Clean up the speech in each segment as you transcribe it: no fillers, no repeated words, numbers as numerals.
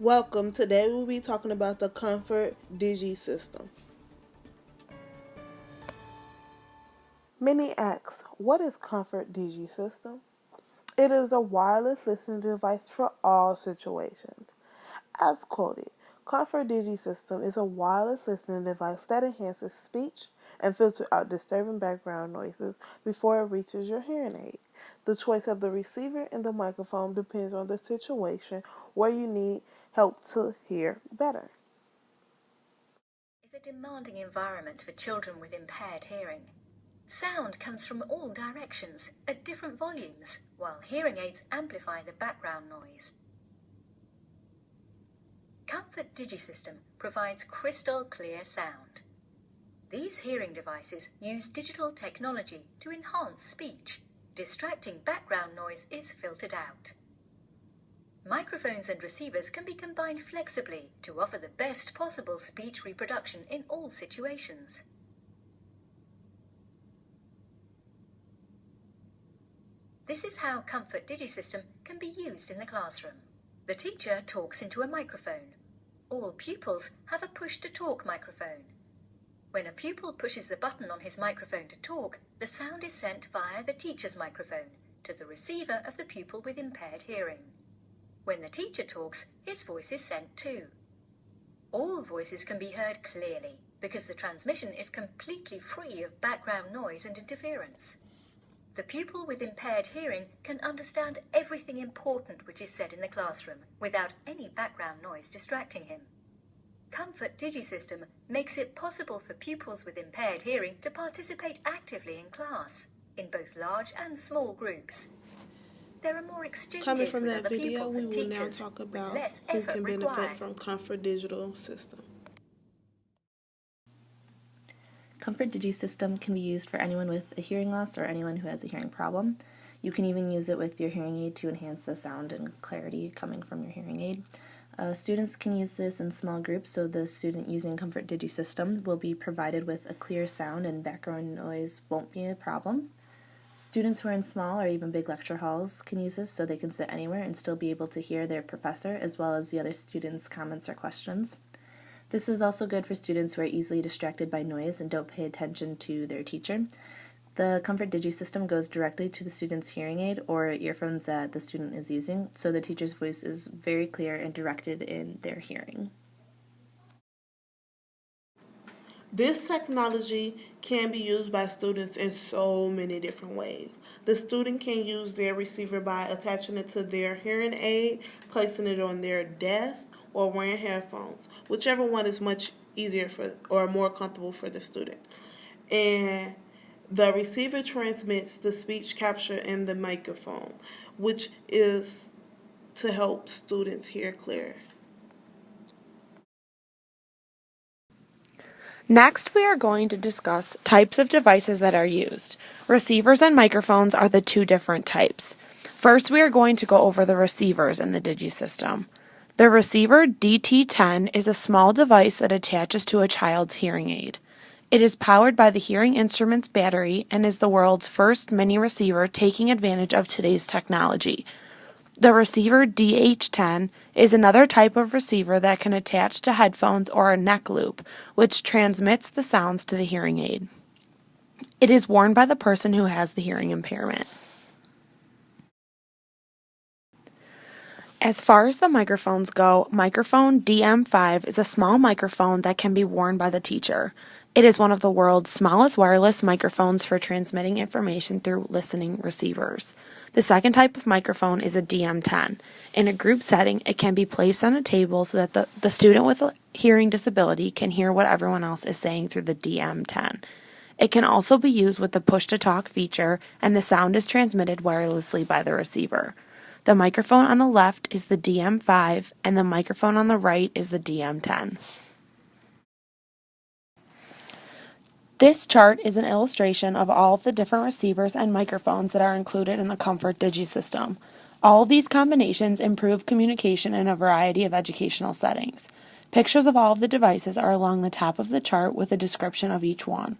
Welcome. Today we'll be talking about the Comfort Digisystem. Many ask, what is Comfort Digisystem? It is a wireless listening device for all situations. As quoted, Comfort Digisystem is a wireless listening device that enhances speech and filters out disturbing background noises before it reaches your hearing aid. The choice of the receiver and the microphone depends on the situation where you need help to hear better. Is a demanding environment for children with impaired hearing. Sound comes from all directions at different volumes, while hearing aids amplify the background noise. Comfort Digisystem provides crystal clear sound. These hearing devices use digital technology to enhance speech. Distracting background noise is filtered out. Microphones and receivers can be combined flexibly to offer the best possible speech reproduction in all situations. This is how Comfort Digisystem can be used in the classroom. The teacher talks into a microphone. All pupils have a push-to-talk microphone. When a pupil pushes the button on his microphone to talk, the sound is sent via the teacher's microphone to the receiver of the pupil with impaired hearing. When the teacher talks, his voice is sent too. All voices can be heard clearly because the transmission is completely free of background noise and interference. The pupil with impaired hearing can understand everything important which is said in the classroom without any background noise distracting him. Comfort Digisystem makes it possible for pupils with impaired hearing to participate actively in class, in both large and small groups. There are more Coming exchanges from with that other video, pupils we and will now teachers talk with about less who effort can benefit required. from Comfort Digital System. Comfort Digisystem can be used for anyone with a hearing loss or anyone who has a hearing problem. You can even use it with your hearing aid to enhance the sound and clarity coming from your hearing aid. Students can use this in small groups, so the student using Comfort Digisystem will be provided with a clear sound and background noise won't be a problem. Students who are in small or even big lecture halls can use this so they can sit anywhere and still be able to hear their professor as well as the other students' comments or questions. This is also good for students who are easily distracted by noise and don't pay attention to their teacher. The Comfort Digisystem goes directly to the student's hearing aid or earphones that the student is using, so the teacher's voice is very clear and directed in their hearing. This technology can be used by students in so many different ways. The student can use their receiver by attaching it to their hearing aid, placing it on their desk, or wearing headphones, whichever one is much easier for or more comfortable for the student. And the receiver transmits the speech capture in the microphone, which is to help students hear clearer. Next, we are going to discuss types of devices that are used. Receivers and microphones are the two different types. First, we are going to go over the receivers in the Digisystem. The receiver DT10 is a small device that attaches to a child's hearing aid. It is powered by the hearing instrument's battery and is the world's first mini receiver taking advantage of today's technology. The receiver DH10 is another type of receiver that can attach to headphones or a neck loop, which transmits the sounds to the hearing aid. It is worn by the person who has the hearing impairment. As far as the microphones go, microphone DM5 is a small microphone that can be worn by the teacher. It is one of the world's smallest wireless microphones for transmitting information through listening receivers. The second type of microphone is a DM10. In a group setting, it can be placed on a table so that the student with a hearing disability can hear what everyone else is saying through the DM10. It can also be used with the push-to-talk feature, and the sound is transmitted wirelessly by the receiver. The microphone on the left is the DM5, and the microphone on the right is the DM10. This chart is an illustration of all of the different receivers and microphones that are included in the Comfort Digisystem. All of these combinations improve communication in a variety of educational settings. Pictures of all of the devices are along the top of the chart with a description of each one.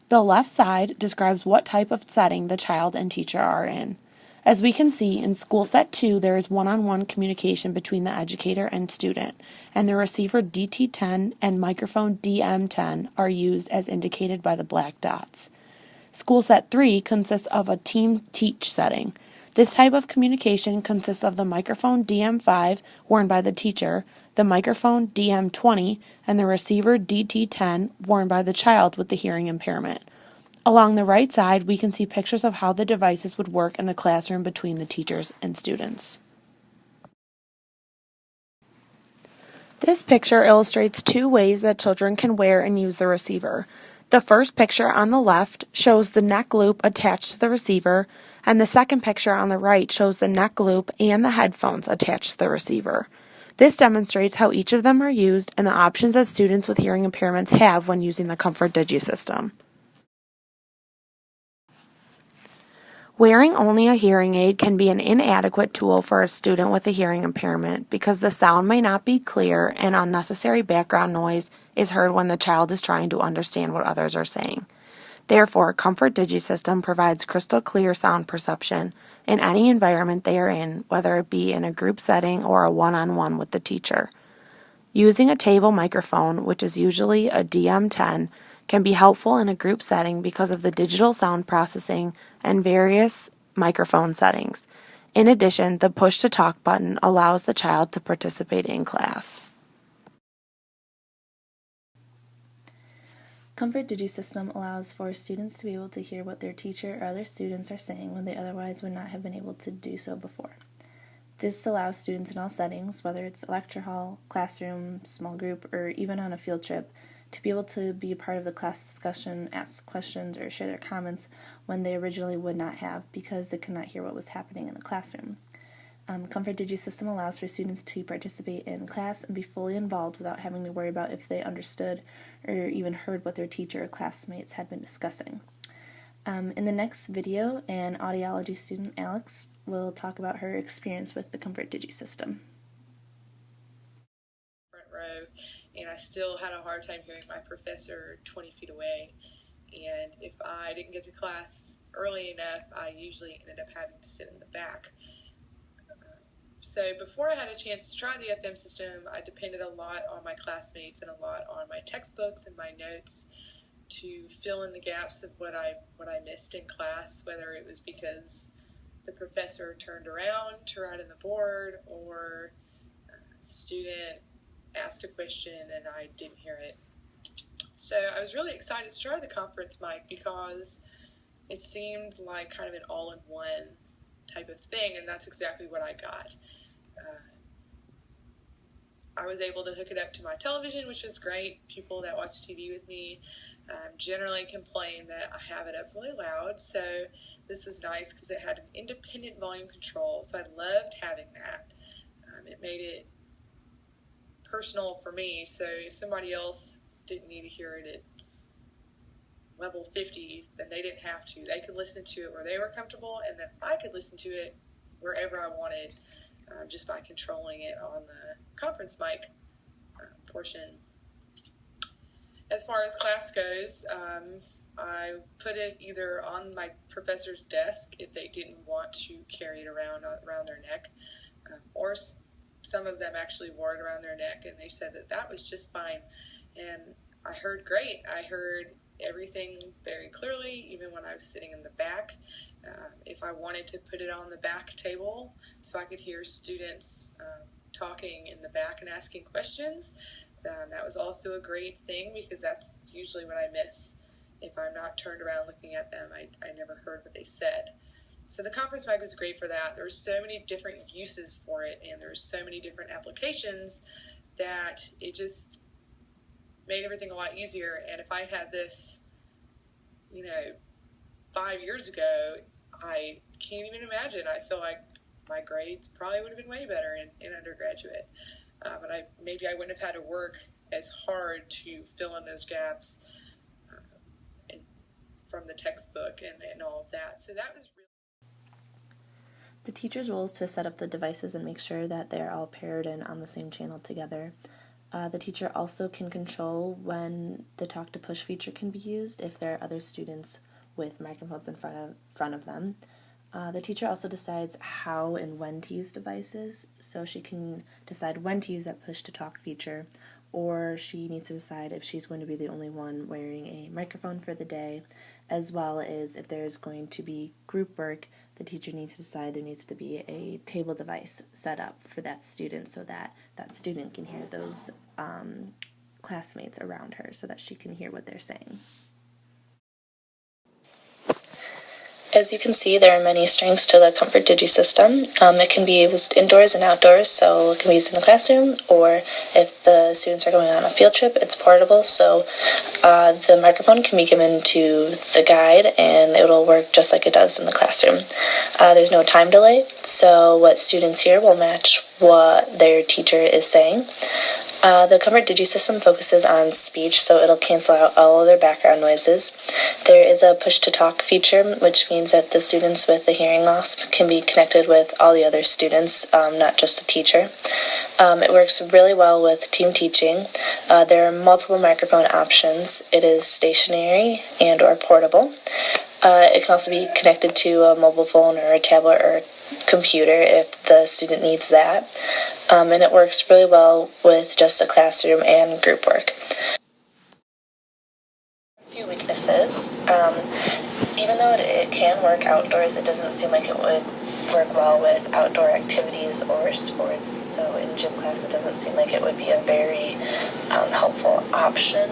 The left side describes what type of setting the child and teacher are in. As we can see, in School Set 2, there is one-on-one communication between the educator and student, and the receiver DT10 and microphone DM10 are used as indicated by the black dots. School Set 3 consists of a team teach setting. This type of communication consists of the microphone DM5 worn by the teacher, the microphone DM20, and the receiver DT10 worn by the child with the hearing impairment. Along the right side, we can see pictures of how the devices would work in the classroom between the teachers and students. This picture illustrates two ways that children can wear and use the receiver. The first picture on the left shows the neck loop attached to the receiver, and the second picture on the right shows the neck loop and the headphones attached to the receiver. This demonstrates how each of them are used and the options that students with hearing impairments have when using the Comfort Digisystem. Wearing only a hearing aid can be an inadequate tool for a student with a hearing impairment because the sound may not be clear and unnecessary background noise is heard when the child is trying to understand what others are saying. Therefore, Comfort Digisystem provides crystal clear sound perception in any environment they are in, whether it be in a group setting or a one-on-one with the teacher. Using a table microphone, which is usually a DM10, can be helpful in a group setting because of the digital sound processing and various microphone settings. In addition, the push-to-talk button allows the child to participate in class. Comfort Digisystem allows for students to be able to hear what their teacher or other students are saying when they otherwise would not have been able to do so before. This allows students in all settings, whether it's a lecture hall, classroom, small group, or even on a field trip, to be able to be a part of the class discussion, ask questions, or share their comments when they originally would not have because they could not hear what was happening in the classroom. Comfort Digisystem allows for students to participate in class and be fully involved without having to worry about if they understood or even heard what their teacher or classmates had been discussing. In the next video, an audiology student, Alex, will talk about her experience with the Comfort Digisystem. Front row, and I still had a hard time hearing my professor 20 feet away. And if I didn't get to class early enough, I usually ended up having to sit in the back. So before I had a chance to try the FM system, I depended a lot on my classmates and a lot on my textbooks and my notes to fill in the gaps of what I missed in class, whether it was because the professor turned around to write on the board or a student asked a question and I didn't hear it. So I was really excited to try the conference mic because it seemed like kind of an all-in-one type of thing, and that's exactly what I got. I was able to hook it up to my television, which was great. People that watch TV with me generally complain that I have it up really loud, so this was nice because it had an independent volume control, so I loved having that. It made it personal for me, so if somebody else didn't need to hear it at level 50, then they didn't have to. They could listen to it where they were comfortable, and then I could listen to it wherever I wanted just by controlling it on the conference mic portion. As far as class goes, I put it either on my professor's desk if they didn't want to carry it around their neck, or some of them actually wore it around their neck, and they said that that was just fine. And I heard great. I heard everything very clearly, even when I was sitting in the back. If I wanted to put it on the back table so I could hear students talking in the back and asking questions, that was also a great thing because that's usually what I miss. If I'm not turned around looking at them, I never heard what they said. So the conference mic was great for that. There's so many different uses for it, and there's so many different applications that it just made everything a lot easier. And if I had this, 5 years ago, I can't even imagine. I feel like my grades probably would have been way better in undergraduate. And maybe I wouldn't have had to work as hard to fill in those gaps from the textbook and all of that. So that was really... The teacher's role is to set up the devices and make sure that they're all paired and on the same channel together. The teacher also can control when the talk to push feature can be used if there are other students with microphones in front of them. The teacher also decides how and when to use devices, so she can decide when to use that push-to-talk feature, or she needs to decide if she's going to be the only one wearing a microphone for the day, as well as if there's going to be group work, the teacher needs to decide there needs to be a table device set up for that student so that that student can hear those classmates around her so that she can hear what they're saying. As you can see, there are many strengths to the Comfort Digisystem. It can be used indoors and outdoors, so it can be used in the classroom, or if the students are going on a field trip, it's portable, so the microphone can be given to the guide and it will work just like it does in the classroom. There's no time delay, so what students hear will match what their teacher is saying. The Comfort Digisystem focuses on speech, so it'll cancel out all other background noises. There is a push-to-talk feature, which means that the students with a hearing loss can be connected with all the other students, not just the teacher. It works really well with team teaching. There are multiple microphone options. It is stationary and or portable. It can also be connected to a mobile phone or a tablet or computer if the student needs that. And it works really well with just a classroom and group work. A few weaknesses. Even though it can work outdoors, it doesn't seem like it would work well with outdoor activities or sports. So in gym class, it doesn't seem like it would be a very helpful option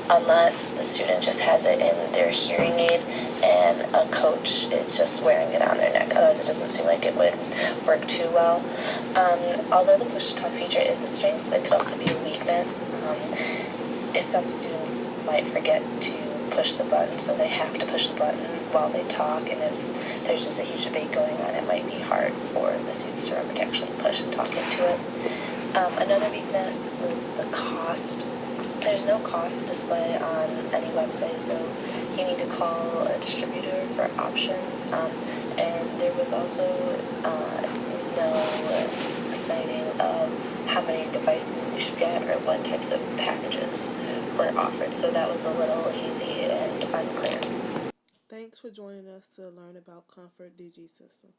unless the student just has it in their hearing aid and a coach is just wearing it on their neck. Otherwise, it doesn't seem like it would work too well. Although the push-to-talk feature is a strength, it could also be a weakness. Some students might forget to push the button, so they have to push the button while they talk, and if there's just a huge debate going on, it might be hard for the students to remember to actually push and talk into it. Another weakness was the cost. There's no cost display on any website, so you need to call a distributor for options, and there was also no citing of how many devices you should get or what types of packages were offered, so that was a little hazy and unclear. Thanks for joining us to learn about Comfort Digisystem.